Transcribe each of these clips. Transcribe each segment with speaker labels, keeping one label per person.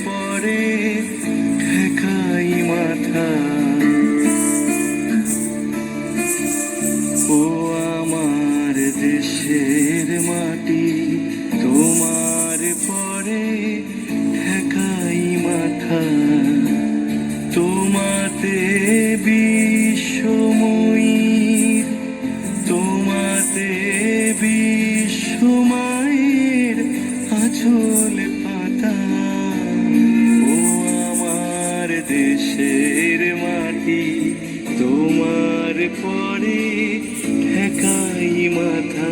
Speaker 1: পরে ঠেকাই মাথা। ও আমার দেশের মাটি, তোমার পরে ঠেকাই মাথা। তোমাতে বিশ্বময়ীর, তোমাতে বিশ্বমায়ের আঁচল পাতা। ও আমার দেশের মাটি, তোমার পরে ঠেকাই মাথা।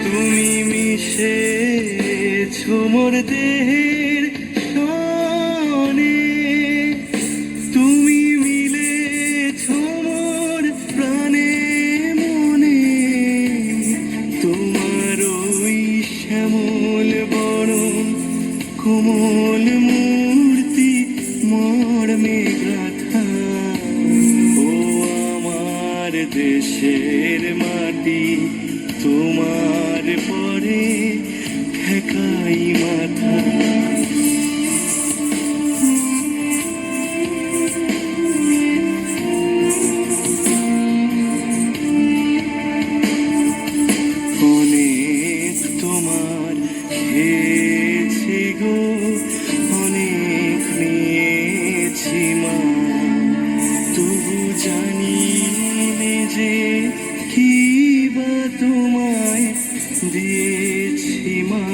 Speaker 1: তুমি মিশেছো মোর দেহের সনে, তুমি মিলেছো মোর প্রাণে মনে। তোমার ওই শ্যামল বরণ কোমল মূর্তি মর্মে গাথা। ও আমার দেশের মাটি, তোমার পরে ঠেকাই মাথা। অনেক তোমার খেয়েছি গো, অনেক নিয়েছি মা। তবু জানি যে কি বা তোমায় দিয়েছি মা।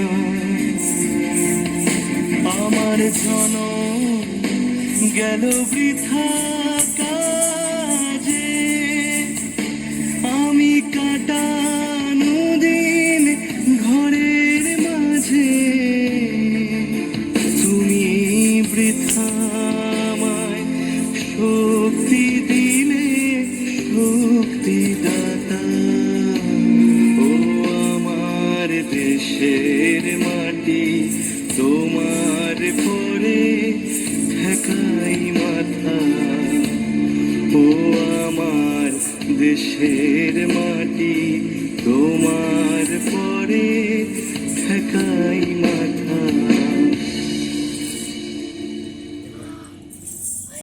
Speaker 1: আমার জনম গেল বৃথা কাজে, আমি কাটানো দিন ঘরের মাঝে। তুমি বৃথা আমায় শক্তি দিলে, শক্তিদাতা। ও আমার দেশের মাটি, তোমার পরে ঠেকাই মাথা। ও আমার দেশের মাটি, তোমার পরে ঠেকাই মাথা।